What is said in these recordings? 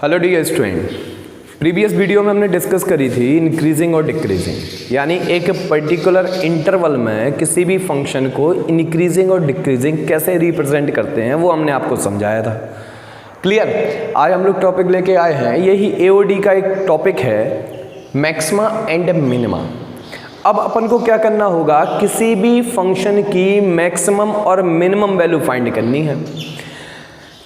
Hello dear student, previous video में हमने discuss करी थी इंक्रीजिंग और डिक्रीजिंग, यानी एक पर्टिकुलर इंटरवल में किसी भी फंक्शन को इंक्रीजिंग और डिक्रीजिंग कैसे रिप्रेजेंट करते हैं वो हमने आपको समझाया था। क्लियर? आज हम लोग टॉपिक लेके आए हैं, यही एओडी का एक टॉपिक है, मैक्सिमा एंड मिनिमा। अब अपन को क्या करना होगा, किसी भी फंक्शन की मैक्सिमम और मिनिमम वैल्यू फाइंड करनी है।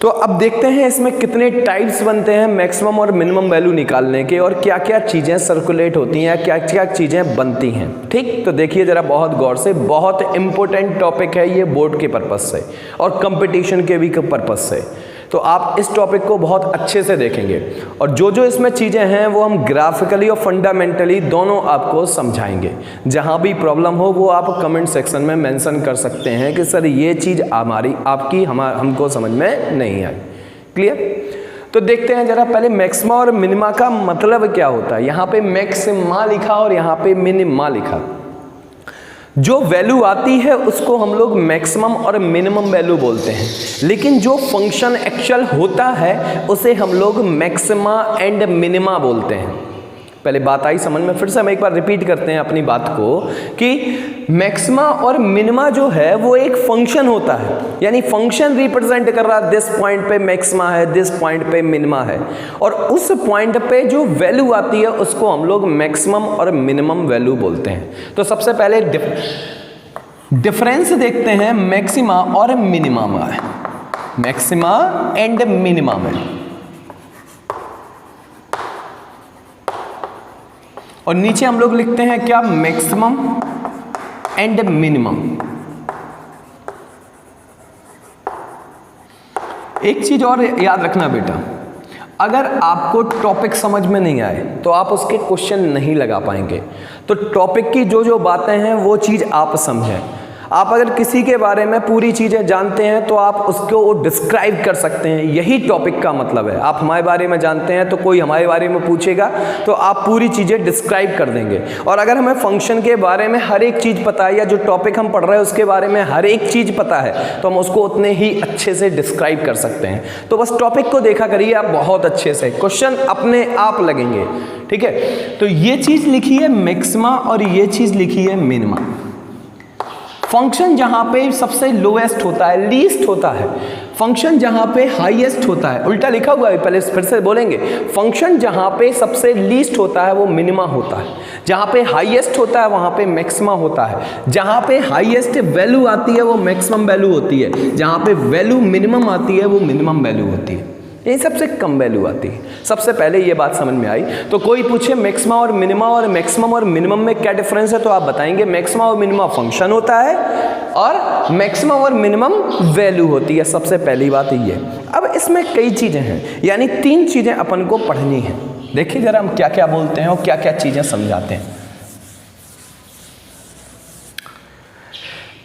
तो अब देखते हैं इसमें कितने टाइप्स बनते हैं मैक्सिमम और मिनिमम वैल्यू निकालने के, और क्या क्या चीज़ें सर्कुलेट होती हैं, क्या क्या चीज़ें बनती हैं। ठीक, तो देखिए ज़रा बहुत गौर से, बहुत इंपॉर्टेंट टॉपिक है ये बोर्ड के पर्पज़ से और कंपटीशन के भी पर्पज़ से। तो आप इस टॉपिक को बहुत अच्छे से देखेंगे और जो जो इसमें चीज़ें हैं वो हम ग्राफिकली और फंडामेंटली दोनों आपको समझाएंगे। जहाँ भी प्रॉब्लम हो वो आप कमेंट सेक्शन में मेंशन कर सकते हैं कि सर ये चीज़ हमको समझ में नहीं आई। क्लियर? तो देखते हैं जरा पहले मैक्सिमा और मिनिमा का मतलब क्या होता है। यहाँ पे मैक्सिमा लिखा और यहाँ पे मिनिमा लिखा। जो वैल्यू आती है उसको हम लोग मैक्सिमम और मिनिमम वैल्यू बोलते हैं, लेकिन जो फंक्शन एक्चुअल होता है उसे हम लोग मैक्सिमा एंड मिनिमा बोलते हैं। पहले बात आई समझ में? फिर से हम एक बार रिपीट करते हैं अपनी बात को कि मैक्सिमा और मिनिमा जो है वो एक फंक्शन होता है, यानी फंक्शन रिप्रेजेंट कर रहा है, दिस पॉइंट पे मैक्सिमा है, दिस पॉइंट पे मिनिमा है, और उस पॉइंट पे जो वैल्यू आती है उसको हम लोग मैक्सिमम और मिनिमम वैल्यू बोलते हैं। तो सबसे पहले डिफरेंस देखते हैं मैक्सिमा और मिनिमा में, मैक्सिमा एंड मिनिमा में। और नीचे हम लोग लिखते हैं क्या, मैक्सिमम एंड मिनिमम। एक चीज और याद रखना बेटा, अगर आपको टॉपिक समझ में नहीं आए तो आप उसके क्वेश्चन नहीं लगा पाएंगे। तो टॉपिक की जो जो बातें हैं वो चीज आप समझें। आप अगर किसी के बारे में पूरी चीज़ें जानते हैं तो आप उसको डिस्क्राइब कर सकते हैं, यही टॉपिक का मतलब है। आप हमारे बारे में जानते हैं तो कोई हमारे बारे में पूछेगा तो आप पूरी चीज़ें डिस्क्राइब कर देंगे। और अगर हमें फंक्शन के बारे में हर एक चीज़ पता है, या जो टॉपिक हम पढ़ रहे हैं उसके बारे में हर एक चीज़ पता है, तो हम उसको उतने ही अच्छे से डिस्क्राइब कर सकते हैं। तो बस टॉपिक को देखा करिए आप बहुत अच्छे से, क्वेश्चन अपने आप लगेंगे। ठीक है? तो ये चीज़ लिखी है मैक्सिमा और ये चीज़ लिखी है मिनिमा। फंक्शन जहां पे सबसे लोएस्ट होता है, लीस्ट होता है, फंक्शन जहां पे हाईएस्ट होता है, उल्टा लिखा हुआ है, पहले फिर से बोलेंगे, फंक्शन जहां पे सबसे लीस्ट होता है वो मिनिमा होता है, जहां पे हाईएस्ट होता है वहां पे मैक्सिमा होता है, जहां पे हाईएस्ट वैल्यू आती है वो मैक्सिमम वैल्यू होती है, जहां पे वैल्यू मिनिमम आती है वो मिनिमम वैल्यू होती है, ये सबसे कम वैल्यू आती है। सबसे पहले ये बात समझ में आई। तो कोई पूछे मैक्सिमा और मिनिमा और मैक्सिमम और मिनिमम में क्या डिफरेंस है, तो आप बताएंगे मैक्सिमा और मिनिमा फंक्शन होता है और मैक्सिमम और मिनिमम वैल्यू होती है। सबसे पहली बात ये। अब इसमें कई चीज़ें हैं, यानी 3 चीज़ें अपन को पढ़नी है। देखिए जरा हम क्या क्या बोलते हैं और क्या क्या चीज़ें समझाते हैं।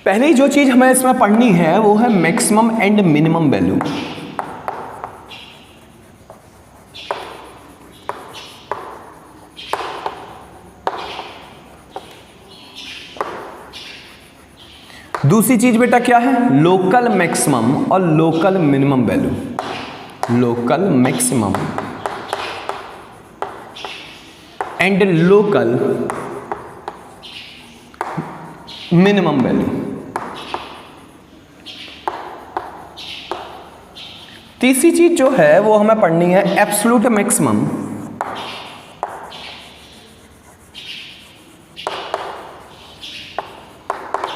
पहली जो चीज़ हमें इसमें पढ़नी है वो है मैक्सिमम एंड मिनिमम वैल्यू। दूसरी चीज बेटा क्या है, लोकल मैक्सिमम और local minimum value. Local maximum and local minimum value. तीसरी चीज जो है वो हमें पढ़नी है absolute maximum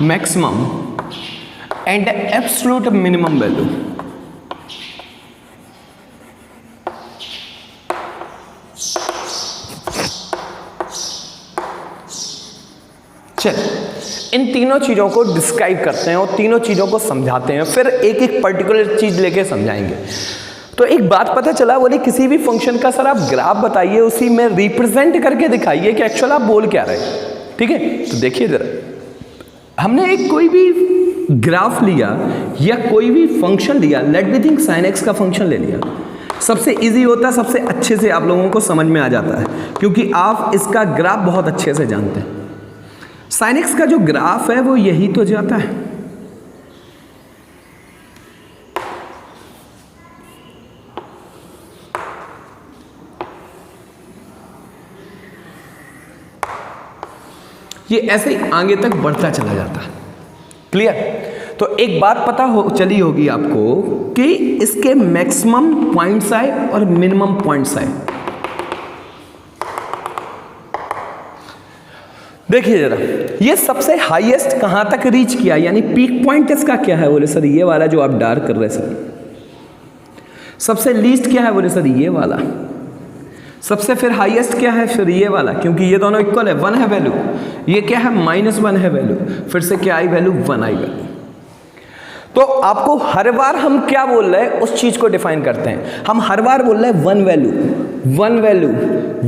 maximum and absolute minimum value. चल इन तीनों चीजों को डिस्क्राइब करते हैं और तीनों चीजों को समझाते हैं, फिर एक एक पर्टिकुलर चीज लेके समझाएंगे। तो एक बात पता चला, बोले किसी भी फंक्शन का सर आप ग्राफ बताइए, उसी में रिप्रेजेंट करके दिखाइए कि एक्चुअल आप बोल क्या रहे। ठीक है? तो देखिए जरा, हमने एक कोई भी ग्राफ लिया या कोई भी फंक्शन लिया, let me think sin x का फंक्शन ले लिया, सबसे इजी होता है, सबसे अच्छे से आप लोगों को समझ में आ जाता है क्योंकि आप इसका ग्राफ बहुत अच्छे से जानते हैं। sin x का जो ग्राफ है वो यही तो जाता है, ये ऐसे ही आगे तक बढ़ता चला जाता है। क्लियर? तो एक बात पता चली होगी आपको कि इसके मैक्सिमम पॉइंट्स आए और मिनिमम पॉइंट्स आए। देखिए जरा, ये सबसे हाईएस्ट कहां तक रीच किया, यानी पीक पॉइंट इसका क्या है? बोले सर ये वाला जो आप डार्क कर रहे हैं सर। सबसे लीस्ट क्या है? बोले सर ये वाला। सबसे फिर हाईएस्ट क्या है? फिर ये वाला, क्योंकि ये दोनों इक्वल है, 1 है वैल्यू। ये क्या है? -1 है वैल्यू। फिर से क्या आई वैल्यू? 1 I value. तो आपको हर बार हम क्या बोल रहे हैं उस चीज को डिफाइन करते हैं। हम हर बार बोल रहे हैं 1 वैल्यू, 1 वैल्यू,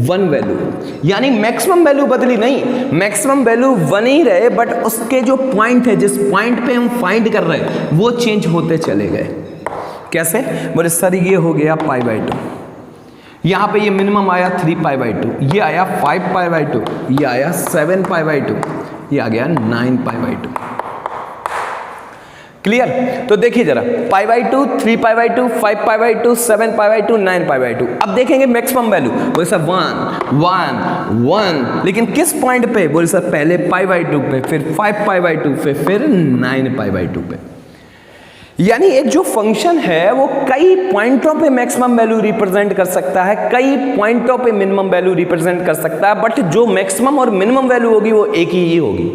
1 वैल्यू, यानी मैक्सिमम वैल्यू बदली नहीं, मैक्सिमम वैल्यू 1 ही रहे, बट उसके जो पॉइंट है, जिस पॉइंट पे हम फाइंड कर रहे हैं, वो चेंज होते चले गए। कैसे? बोले सर ये हो गया π/2, यहां पे ये मिनिमम आया 3π/2, ये आया 5π/2, ये आया 7π/2, ये आ गया 9π/2। क्लियर? तो देखिए जरा, π/2, 3π/2, 5π/2, 7π/2, 9π/2। अब देखेंगे मैक्सिमम वैल्यू। बोले सर 1 1 1, लेकिन किस पॉइंट पे? बोले सर पहले π/2 पे, फिर 5π/2 पे, फिर 9π/2 पे। यानी एक जो फंक्शन है वो कई पॉइंटों पे मैक्सिमम वैल्यू रिप्रेजेंट कर सकता है, कई पॉइंटों पे मिनिमम वैल्यू रिप्रेजेंट कर सकता है, बट जो मैक्सिमम और मिनिमम वैल्यू होगी वो एक ही होगी।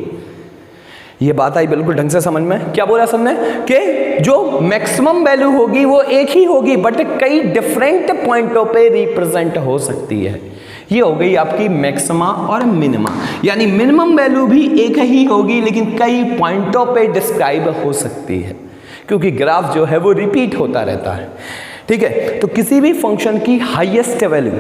ये बात आई बिल्कुल ढंग से समझ में? क्या बोला सबने कि जो मैक्सिमम वैल्यू होगी वो एक ही होगी, बट कई डिफरेंट पॉइंटों पे रिप्रेजेंट हो सकती है। ये हो गई आपकी मैक्सिमा और मिनिमा, यानी मिनिमम वैल्यू भी एक ही होगी लेकिन कई पॉइंटों पे डिस्क्राइब हो सकती है, क्योंकि ग्राफ जो है वो रिपीट होता रहता है। ठीक है? तो किसी भी फंक्शन की हाईएस्ट वैल्यू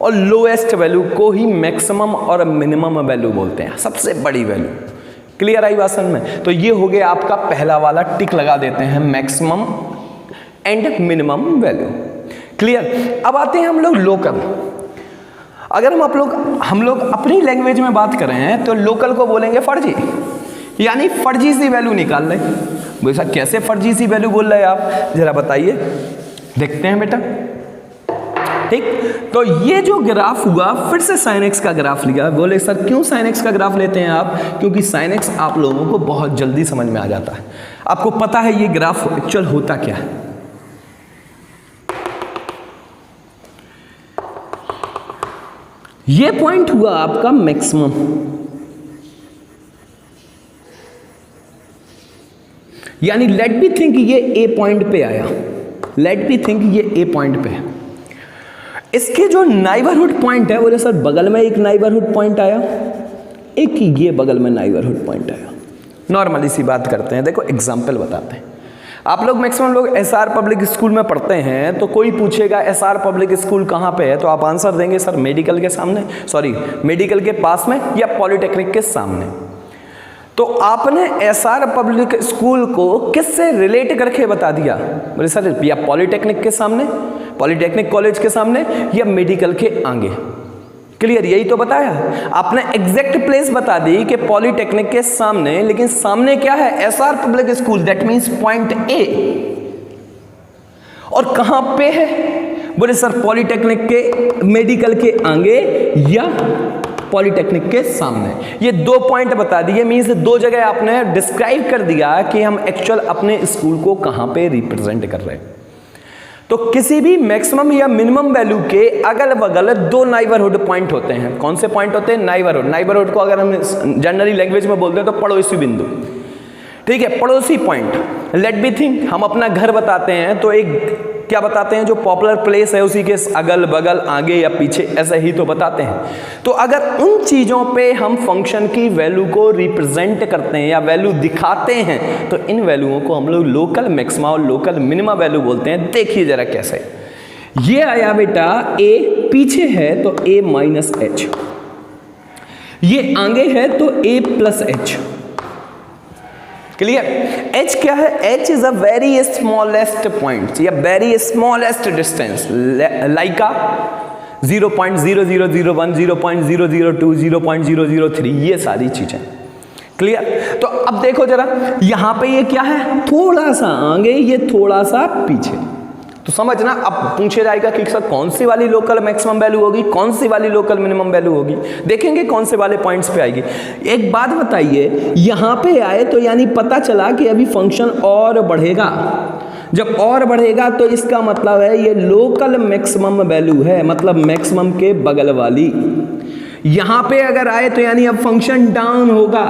और लोएस्ट वैल्यू को ही मैक्सिमम और मिनिमम वैल्यू बोलते हैं, सबसे बड़ी वैल्यू। क्लियर आई बात समझ में? तो ये हो गया आपका पहला वाला, टिक लगा देते हैं, maximum and minimum value. Clear? अब आते हैं हम लोग लोकल। अगर हम लोग अपनी लैंग्वेज में बात कर रहे हैं तो लोकल को बोलेंगे फर्जी, यानी फर्जी सी वैल्यू निकाल रहे। बोले सर कैसे फर्जी सी वैल्यू बोल रहे हैं आप? जरा बताइए, देखते हैं बेटा। ठीक, तो ये जो ग्राफ हुआ, फिर से sin x का ग्राफ लिया। बोले सर क्यों sin x का ग्राफ लेते हैं आप? क्योंकि sin x आप लोगों को बहुत जल्दी समझ में आ जाता है। आपको पता है ये ग्राफ एक्चुअल होता क्या है। ये पॉइंट हुआ आपका मैक्सिमम, यानी लेट बी थिंक ये ए पॉइंट पे आया, लेट बी थिंक ये ए पॉइंट पे है। इसके जो नाइबरहुड पॉइंट है, बोले सर बगल में एक नाइबरहुड पॉइंट आया, एक ये बगल में नाइबरहुड पॉइंट आया। नॉर्मली सी बात करते हैं, देखो एग्जाम्पल बताते हैं। आप लोग मैक्सिमम लोग एसआर पब्लिक स्कूल में पढ़ते हैं, तो कोई पूछेगा एसआर पब्लिक स्कूल कहाँ पे है, तो आप आंसर देंगे सर मेडिकल के सामने, सॉरी मेडिकल के पास में या पॉलिटेक्निक के सामने। तो आपने एसआर पब्लिक स्कूल को किससे रिलेट करके बता दिया? बोले सर या पॉलिटेक्निक के सामने, पॉलिटेक्निक कॉलेज के सामने, या मेडिकल के आगे। क्लियर? यही तो बताया आपने, एग्जैक्ट प्लेस बता दी कि पॉलिटेक्निक के सामने, लेकिन सामने क्या है? SR public school, that means point A. और कहां पे है? बोले सर पॉलिटेक्निक के मेडिकल के आगे या पॉलिटेक्निक के सामने। ये 2 पॉइंट बता दिए, मींस 2 जगह आपने डिस्क्राइब कर दिया कि हम एक्चुअल अपने स्कूल को कहां पे रिप्रेजेंट कर रहे हैं। तो किसी भी मैक्सिमम या मिनिमम वैल्यू के अगल बगल 2 नाइबरहुड पॉइंट होते हैं। कौन से पॉइंट होते हैं? नाइबरहुड। नाइबरहुड को अगर हम जनरली लैंग्वेज में बोलते हैं तो पड़ोसी बिंदु। ठीक है, पड़ोसी पॉइंट। लेट बी थिंक, हम अपना घर बताते हैं तो एक क्या बताते हैं, जो पॉपुलर प्लेस है उसी के अगल बगल आगे या पीछे, ऐसे ही तो बताते हैं। तो अगर उन चीजों पे हम फंक्शन की वैल्यू को रिप्रेजेंट करते हैं या वैल्यू दिखाते हैं, तो इन वैल्यूओं को हम लोग लोकल मैक्सिमा और लोकल मिनिमा वैल्यू बोलते हैं। देखिए जरा कैसे। ये आया बेटा ए, पीछे है तो a माइनस एच, ये आगे है तो a plus H. Clear? h क्या है? h is a very smallest point या वेरी स्मॉलेस्ट डिस्टेंस, लाइका 0.0001, 0.002, 0.003, ये सारी चीजें। क्लियर? तो अब देखो जरा, यहां पे ये क्या है? थोड़ा सा आगे, ये थोड़ा सा पीछे। तो समझना, अब पूछे जाएगा कि सर कौन सी वाली लोकल मैक्सिमम वैल्यू होगी, कौन सी वाली लोकल मिनिमम वैल्यू होगी, देखेंगे कौन से वाले पॉइंट्स पे आएगी। एक बात बताइए, यहां पे आए तो यानी पता चला कि अभी फंक्शन और बढ़ेगा, जब और बढ़ेगा तो इसका मतलब है ये लोकल मैक्सिमम वैल्यू है, मतलब मैक्सिमम के बगल वाली। यहां पे अगर आए तो यानी अब फंक्शन डाउन होगा,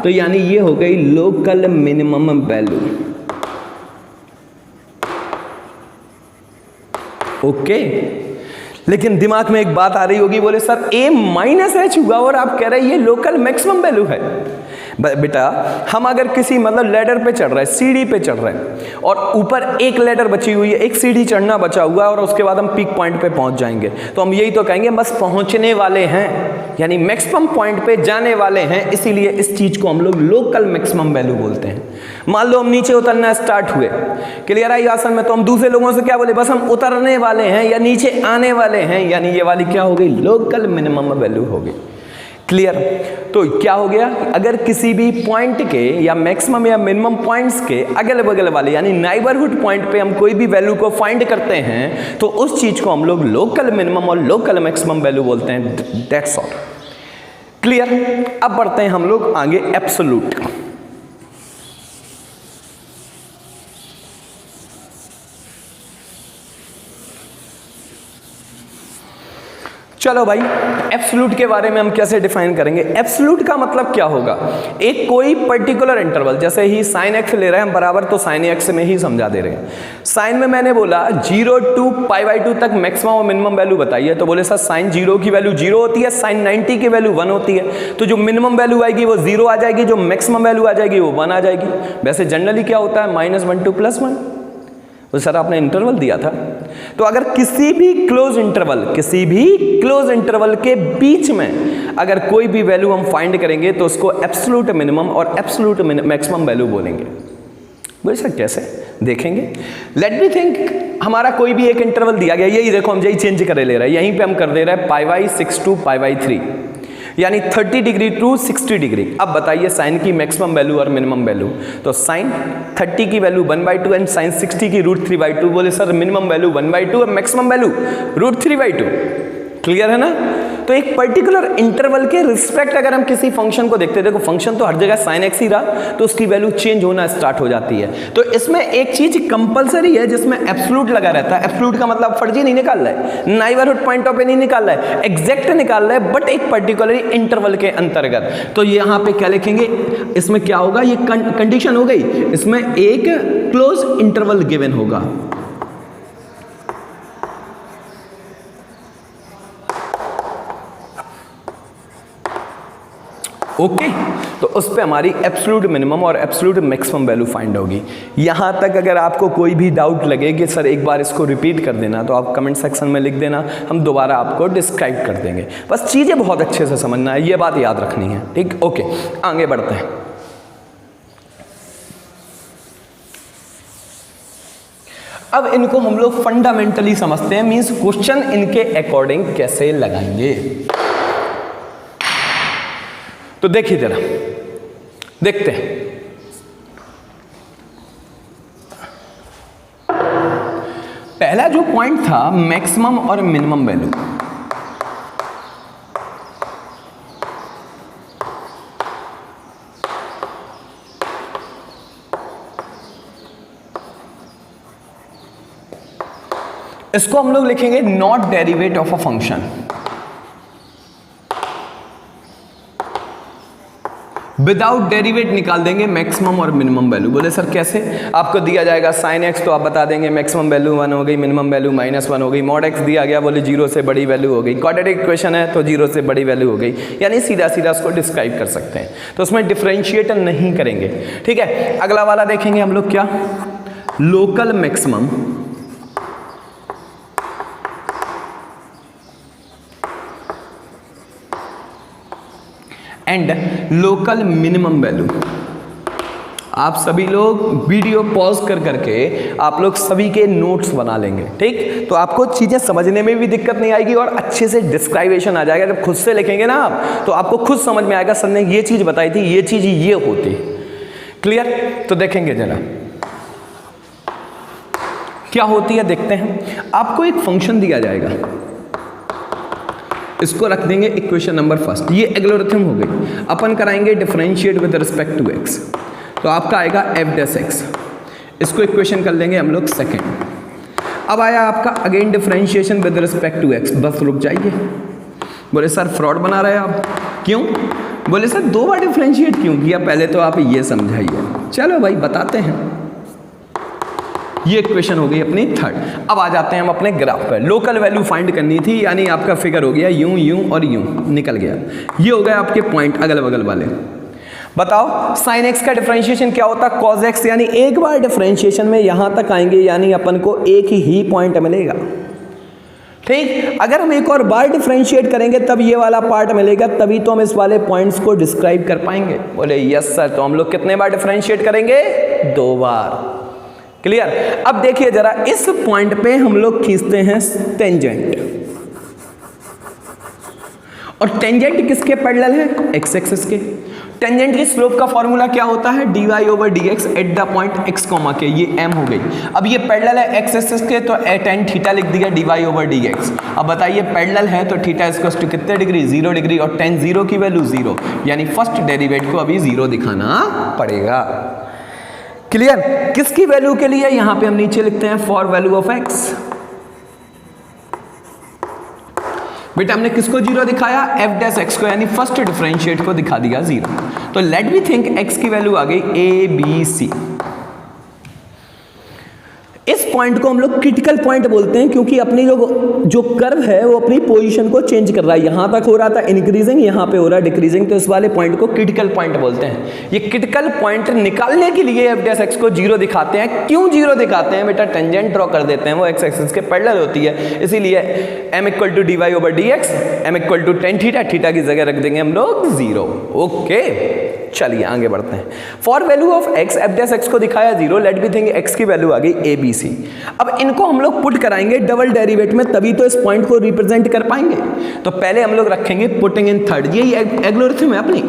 तो यानी ये हो गई लोकल मिनिमम वैल्यू। ओके, लेकिन दिमाग में एक बात आ रही होगी, बोले सर a माइनस एच हुआ और आप कह रहे हैं ये लोकल मैक्सिमम वैल्यू है। बेटा हम अगर किसी मतलब लैडर पे चढ़ रहे हैं, सीढ़ी पे चढ़ रहे हैं और ऊपर एक लैडर बची हुई है, एक सीढ़ी चढ़ना बचा हुआ है और उसके बाद हम पीक पॉइंट पे पहुंच जाएंगे, तो हम यही तो कहेंगे बस पहुंचने वाले हैं, यानी मैक्सिमम पॉइंट पे जाने वाले हैं, इसीलिए इस चीज को हम लोग लोकल मैक्सिमम वैल्यू बोलते हैं। मान लो हम नीचे उतरना स्टार्ट हुए, क्लियर आई आसन में, तो हम दूसरे लोगों से क्या बोले, बस हम उतरने वाले हैं या नीचे आने वाले हैं, यानी ये वाली क्या हो गई, लोकल मिनिमम वैल्यू हो गई। क्लियर? तो क्या हो गया, अगर किसी भी पॉइंट के या मैक्सिमम या मिनिमम पॉइंट्स के अगल बगल वाले यानी नाइबरहुड पॉइंट पे हम कोई भी वैल्यू को फाइंड करते हैं तो उस चीज को हम लोग लोकल मिनिमम और लोकल मैक्सिमम वैल्यू बोलते हैं। That's all. क्लियर? अब बढ़ते हैं हम लोग आगे एब्सोल्यूट। चलो भाई, एब्सोल्यूट के बारे में हम कैसे डिफाइन करेंगे। एब्सोल्यूट का मतलब क्या होगा, एक कोई पर्टिकुलर इंटरवल, जैसे ही साइन एक्स ले रहे हैं हम बराबर, तो साइन एक्स में ही समझा दे रहे हैं। साइन में मैंने बोला 0 to π/2 तक मैक्सिमम और मिनिमम वैल्यू बताइए, तो बोले सर साइन 0 की वैल्यू 0 होती है, साइन 90 की वैल्यू 1 होती है, तो जो मिनिमम वैल्यू आएगी वो 0 आ जाएगी, जो मैक्सिमम वैल्यू आ जाएगी वो 1 आ जाएगी। वैसे जनरली क्या होता है, -1 to +1, तो सर आपने इंटरवल दिया था। तो अगर किसी भी क्लोज इंटरवल के बीच में अगर कोई भी वैल्यू हम फाइंड करेंगे तो उसको एब्सोल्यूट मिनिमम और एब्सोल्यूट मैक्सिमम वैल्यू बोलेंगे। बोले सर कैसे, देखेंगे। लेट मी थिंक, हमारा कोई भी एक इंटरवल दिया गया, यही देखो हम यही चेंज करे ले रहे हैं, यहीं पे हम कर दे रहे हैं π/6 to π/3, यानी 30 डिग्री टू 60 डिग्री। अब बताइए साइन की मैक्सिमम वैल्यू और मिनिमम वैल्यू, तो साइन 30 की वैल्यू 1/2 एंड साइन 60 की √3/2। बोले सर मिनिमम वैल्यू 1/2 और मैक्सिमम वैल्यू √3/2। क्लियर है ना? तो एक पर्टिकुलर इंटरवल के रिस्पेक्ट अगर हम किसी फंक्शन को देखते हैं, देखो फंक्शन तो हर जगह साइन एक्स ही रहा, तो उसकी वैल्यू चेंज होना स्टार्ट हो जाती है। तो इसमें एक चीज कंपलसरी है जिसमें एब्सोल्यूट लगा रहता है। एब्सोल्यूट का मतलब फर्जी नहीं निकाल रहा है, नाइबरहुड पॉइंट ऑफ व्यू नहीं निकाल रहा है, एग्जैक्ट निकाल रहा है, बट एक पर्टिकुलर इंटरवल के अंतर्गत। तो यहां पे क्या लिखेंगे, इसमें क्या होगा, ये कंडीशन हो गई, इसमें एक क्लोज इंटरवल गिवन होगा। ओके, तो उस पे हमारी एब्सोल्यूट मिनिमम और एब्सोल्यूट मैक्सिमम वैल्यू फाइंड होगी। यहां तक अगर आपको कोई भी डाउट लगे कि सर एक बार इसको रिपीट कर देना, तो आप कमेंट सेक्शन में लिख देना, हम दोबारा आपको डिस्क्राइब कर देंगे। बस चीजें बहुत अच्छे से समझना है, ये बात याद रखनी है, ठीक। ओके, आगे बढ़ते हैं। अब इनको हम लोग फंडामेंटली समझते हैं, मींस क्वेश्चन इनके अकॉर्डिंग कैसे लगाएंगे। तो देखिए जरा, देखते हैं। पहला जो पॉइंट था मैक्सिमम और मिनिमम वैल्यू, इसको हम लोग लिखेंगे not derivative of a function. Without derivative निकाल देंगे मैक्सिमम और मिनिमम वैल्यू। बोले सर कैसे, आपको दिया जाएगा साइन एक्स, तो आप बता देंगे मैक्सिमम वैल्यू 1 हो गई, मिनिमम वैल्यू -1 हो गई। मॉड एक्स दिया गया, बोले 0 से बड़ी वैल्यू हो गई। क्वाड्रेटिक इक्वेशन है तो 0 से बड़ी वैल्यू हो गई, यानी सीधा सीधा उसको डिस्क्राइब कर सकते हैं। तो उसमें डिफरेंशिएट नहीं करेंगे, ठीक है। अगला वाला देखेंगे हम लोग, क्या, local maximum and local minimum value. आप सभी लोग वीडियो पॉज कर करके आप लोग सभी के नोट्स बना लेंगे, ठीक। तो आपको चीजें समझने में भी दिक्कत नहीं आएगी और अच्छे से डिस्क्राइबेशन आ जाएगा। जब खुद से लिखेंगे ना आप, तो आपको खुद समझ में आएगा, सर ने ये चीज बताई थी, ये चीज ये होती। क्लियर? तो देखेंगे जरा, क्या होती है देखते हैं। आपको एक फंक्शन दिया जाएगा, इसको रख देंगे इक्वेशन नंबर फर्स्ट, ये एल्गोरिथम हो गई। अपन कराएंगे differentiate with respect to x, तो आपका आएगा एफ डैश एक्स, इसको इक्वेशन कर लेंगे हम लोग सेकेंड। अब आया आपका again differentiation with respect to x, बस रुक जाइए। बोले सर फ्रॉड बना रहे हैं आप, क्यों? बोले सर 2 बार डिफरेंशिएट क्यों किया, पहले तो आप ये समझाइए। चलो भाई बताते हैं। ये इक्वेशन हो गई अपनी थर्ड। अब आ जाते हैं हम अपने ग्राफ पर। लोकल वैल्यू फाइंड करनी थी, यानी आपका फिगर हो गया यूं यूं और यूं निकल गया। ये हो गए आपके पॉइंट अगल बगल वाले। बताओ साइन एक्स का डिफरेंशिएशन क्या होता है? कॉज एक्स, यानी एक बार डिफरेंशिएशन में यहां तक आएंगे, यानी अपन को एक ही पॉइंट मिलेगा। ठीक, अगर हम एक और बार डिफरेंशिएट करेंगे तब ये वाला पार्ट मिलेगा, तभी तो हम इस वाले पॉइंट्स को डिस्क्राइब कर पाएंगे। बोले यस सर, तो हम लोग कितने बार डिफरेंशिएट करेंगे? 2 बार। क्लियर? अब देखिए जरा, इस पॉइंट पे हम लोग खींचते हैं टेंजेंट, और टेंजेंट किसके पैरेलल है? एक्स एक्सिस के। टेंजेंट की स्लोप का फॉर्मूला क्या होता है? dy/dx at the point x, के, ये m हो गई। अब ये पैरेलल है एक्स एक्सिस के, तो tan थीटा लिख दिया dy/dx। अब बताइए पैरेलल है तो थीटा इक्वल्स टू कितने डिग्री? 0 डिग्री, और tan 0 की वैल्यू 0, यानी फर्स्ट डेरिवेटिव को अभी 0 दिखाना पड़ेगा। क्लियर? किसकी वैल्यू के लिए? यहां पे हम नीचे लिखते हैं फॉर वैल्यू ऑफ x। बेटा हमने किसको 0 दिखाया? एफ डैश एक्स को, यानी फर्स्ट डिफरेंशिएट को दिखा दिया 0। तो लेट मी थिंक x की वैल्यू आ गई ABC। इस पॉइंट को हम लोग क्रिटिकल पॉइंट बोलते हैं, क्योंकि अपनी जो कर्व है वो अपनी पोजीशन को चेंज कर रहा है। यहां तक हो रहा था इंक्रीजिंग, यहां पे हो रहा है डिक्रीजिंग, तो इस वाले पॉइंट को क्रिटिकल पॉइंट बोलते हैं। ये क्रिटिकल पॉइंट निकालने के लिए एफ डैश एक्स को 0 दिखाते हैं। क्यों 0 दिखाते हैं? बेटा टेंजेंट ड्रॉ कर देते हैं, वो एक्स एक्सिस के पैरेलल होती है, इसीलिए m equal to dy/dx, m equal to tan theta, theta की जगह रख देंगे हम लोग 0। ओके, चलिए आगे बढ़ते हैं। For value of x, F dash x को दिखाया 0, लेट मी थिंक x की वैल्यू आ गई ABC। अब इनको हम लोग पुट कराएंगे डबल डेरिवेटिव में, तभी तो इस पॉइंट को रिप्रेजेंट कर पाएंगे। तो पहले हम लोग रखेंगे पुटिंग इन थर्ड, यही एल्गोरिथम है अपनी।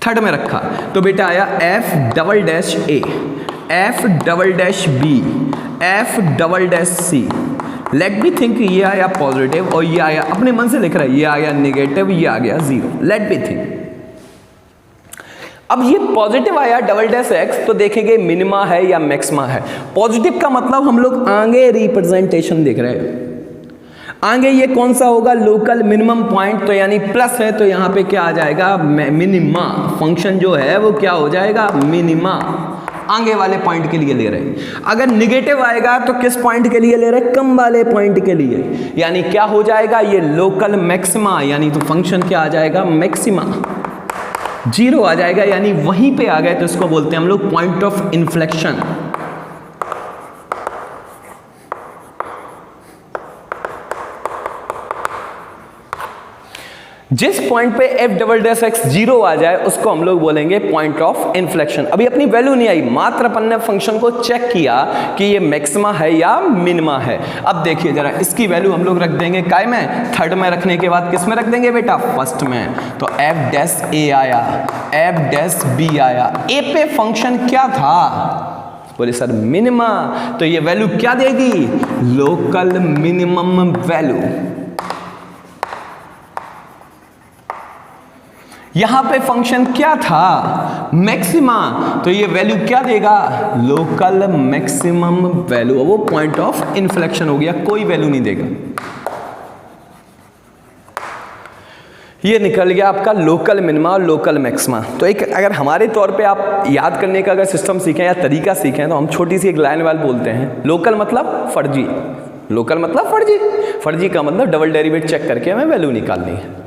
थर्ड में रखा तो बेटा आया f'(a), f'(b), f'(c। Let me think ये आया पॉजिटिव, और ये आया, अपने मन से लिख रहा है, ये आया नेगेटिव, ये आ गया 0। Let me think. अब ये पॉजिटिव आया (x), तो देखेंगे मिनिमा है या मैक्सिमा है। पॉजिटिव का मतलब हम लोग आगे रिप्रेजेंटेशन देख रहे हैं। आगे ये कौन सा होगा? लोकल मिनिमम पॉइंट, तो यानी प्लस है तो यहां पे क्या आ जाएगा? मिनिमा। फंक्शन जो है वो क्या हो जाएगा? मिनिमा। आगे वाले पॉइंट के लिए ले रहे हैं। अगर निगेटिव आएगा तो किस पॉइंट के लिए ले रहे हैं? कम वाले पॉइंट के लिए, यानी क्या हो जाएगा? ये लोकल मैक्सिमा, यानी तो फंक्शन क्या आ जाएगा? मैक्सिमा। 0 आ जाएगा, यानी वहीं पे आ गए, तो इसको बोलते हैं हम लोग पॉइंट ऑफ इन्फ्लेक्शन। जिस पॉइंट पे f'(x) 0 आ जाए उसको हम लोग बोलेंगे पॉइंट ऑफ इन्फ्लेक्शन। अभी अपनी वैल्यू नहीं आई, मात्र अपन ने फंक्शन को चेक किया कि ये मैक्सिमा है या मिनिमा है। अब देखिए जरा, इसकी वैल्यू हम लोग रख देंगे काय में? थर्ड में रखने के बाद किस में रख देंगे बेटा? फर्स्ट में। तो f'(a) आया, f'(b) आया। a पे फंक्शन क्या था? बोले सर मिनिमा, तो ये वैल्यू क्या देगी? Local minimum value. यहां पे फंक्शन क्या था? मैक्सिमा, तो ये वैल्यू क्या देगा? Local maximum value. वो पॉइंट ऑफ इन्फ्लेक्शन हो गया, कोई वैल्यू नहीं देगा। ये निकल गया आपका लोकल मिनिमा और लोकल मैक्सिमा। तो एक अगर हमारे तौर पे आप याद करने का अगर सिस्टम सीखें या तरीका सीखें, तो हम छोटी सी एक लाइन वाल बोलते हैं। लोकल मतलब फर्जी, लोकल मतलब फर्जी, फर्जी का मतलब डबल डेरिवेटिव चेक करके हमें वैल्यू निकालनी है।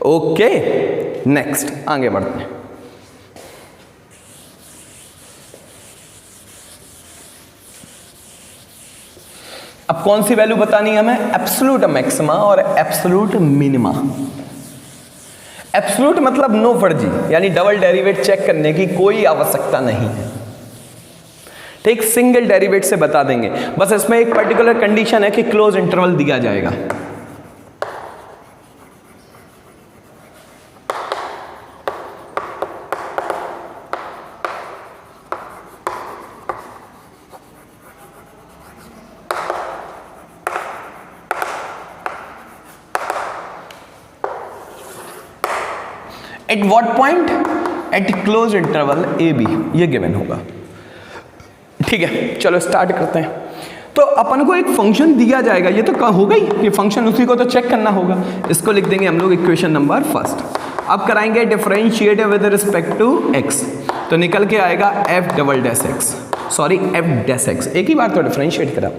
ओके, नेक्स्ट आगे बढ़ते हैं। अब कौन सी वैल्यू बतानी है हमें? एब्सोल्यूट मैक्सिमा और एब्सोल्यूट मिनिमा। एब्सोल्यूट मतलब नो फर्जी, यानी डबल डेरिवेटिव चेक करने की कोई आवश्यकता नहीं है। ठीक, सिंगल डेरिवेटिव से बता देंगे। बस इसमें एक पर्टिकुलर कंडीशन है कि क्लोज इंटरवल दिया जाएगा। At what point, at close interval a b, ये गिवन होगा। ठीक है, चलो स्टार्ट करते हैं। तो अपन को एक फंक्शन दिया जाएगा, ये तो हो गई, ये फंक्शन उसी को तो चेक करना होगा। इसको लिख देंगे हम लोग इक्वेशन नंबर फर्स्ट। अब कराएंगे differentiate with respect to x, तो निकल के आएगा f double dash x, sorry f dash x, एक ही बार तो डिफरेंशिएट करा।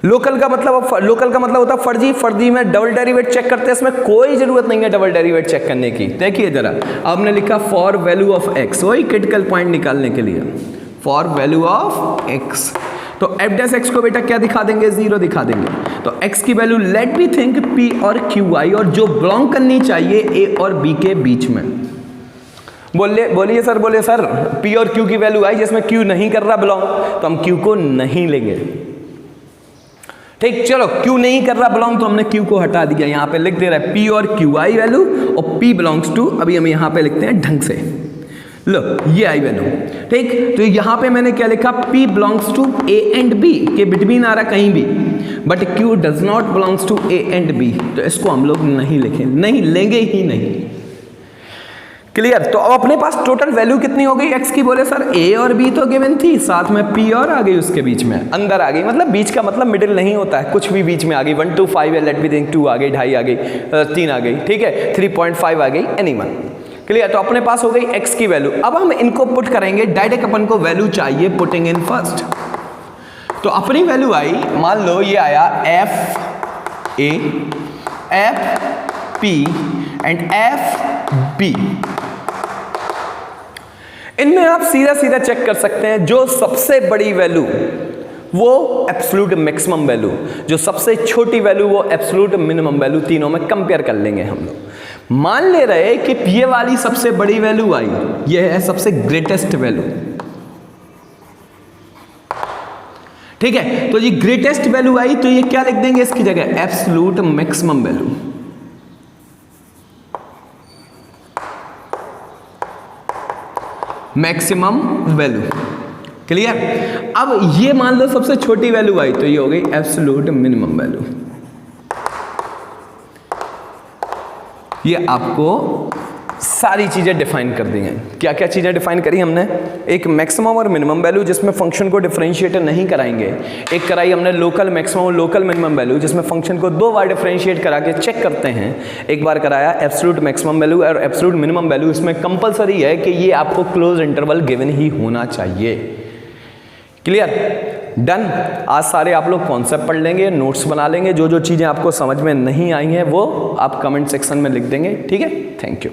लोकल का मतलब होता है फर्जी, फर्जी में डबल डेरिवेट चेक करते हैं, इसमें कोई जरूरत नहीं है डबल डेरिवेट चेक करने की। देखिए जरा, अब हमने लिखा फॉर वैल्यू ऑफ एक्स, वही क्रिटिकल पॉइंट निकालने के लिए, फॉर वैल्यू ऑफ एक्स, तो एफ डैश एक्स को बेटा क्या दिखा देंगे, 0 दिखा देंगे। तो एक्स की value let be think p और क्यू आई, और जो बिलोंग करनी चाहिए ए और बी के बीच में। बोलिए सर पी और क्यू की वैल्यू आई जिसमें क्यू नहीं कर रहा बिलोंग, तो हम क्यू को नहीं लेंगे। ठीक, चलो क्यू नहीं कर रहा बिलोंग, तो हमने क्यू को हटा दिया, यहां पे लिख दे रहा है पी और क्यू आई वैल्यू, और पी बिलोंग्स टू, अभी हम यहां पे लिखते हैं ढंग से, लो ये आई वैल्यू। ठीक, तो यहां पे मैंने क्या लिखा, P belongs to A and B के बिटवीन आ रहा कहीं भी, but Q does not belongs to A and B, तो इसको हम लोग नहीं लिखें, नहीं लेंगे ही नहीं। क्लियर? तो अब अपने पास टोटल वैल्यू कितनी हो गई x की, बोले सर A और B तो गिवन थी, साथ में P और आ गई उसके बीच में, अंदर आ गई, मतलब बीच का मतलब मिडिल नहीं होता है, कुछ भी बीच में आ गई, 1 to 5 है, लेट बी थिंक 2 आ गई, 2.5 आ गई, 3 आ गई, ठीक है, 3.5 आ गई, एनीवन। क्लियर? तो अपने पास हो गई x की वैल्यू। अब हम इनको पुट करेंगे डायरेक्ट, अपन को वैल्यू चाहिए पुटिंग इन फर्स्ट। तो अपनी वैल्यू आई, मान लो ये आया f a, f p and f b. इनमें आप सीधा सीधा चेक कर सकते हैं, जो सबसे बड़ी वैल्यू वो एब्सोल्यूट मैक्सिमम वैल्यू, जो सबसे छोटी वैल्यू वो एब्सोल्यूट मिनिमम वैल्यू, तीनों में कंपेयर कर लेंगे हम लोग। मान ले रहे कि ये वाली सबसे बड़ी वैल्यू आई, ये है सबसे ग्रेटेस्ट वैल्यू। ठीक है, तो ये ग्रेटेस्ट वैल्यू आई, तो ये क्या लिख देंगे इसकी जगह, absolute maximum value. Maximum value. Clear? अब ये मान लो सबसे छोटी वैल्यू आई, तो ये हो गई एब्सोल्यूट मिनिमम वैल्यू। ये आपको सारी चीजें डिफाइन कर दी हैं। क्या क्या चीजें डिफाइन करी हमने, एक मैक्सिमम और मिनिमम वैल्यू जिसमें फंक्शन को डिफरेंशिएट नहीं कराएंगे, एक कराई हमने लोकल मैक्सिमम और लोकल मिनिमम वैल्यू जिसमें फंक्शन को 2 बार डिफरेंशिएट करा के चेक करते हैं, एक बार कराया एब्सोल्यूट मैक्सिमम वैल्यू और एब्सोल्यूट मिनिमम वैल्यू। इसमें कंपलसरी है कि ये आपको क्लोज इंटरवल गिवन ही होना चाहिए। क्लियर? डन। आज सारे आप लोग कॉन्सेप्ट पढ़ लेंगे, नोट्स बना लेंगे, जो जो चीज़ें आपको समझ में नहीं आई हैं वो आप कमेंट सेक्शन में लिख देंगे। ठीक है, थैंक यू।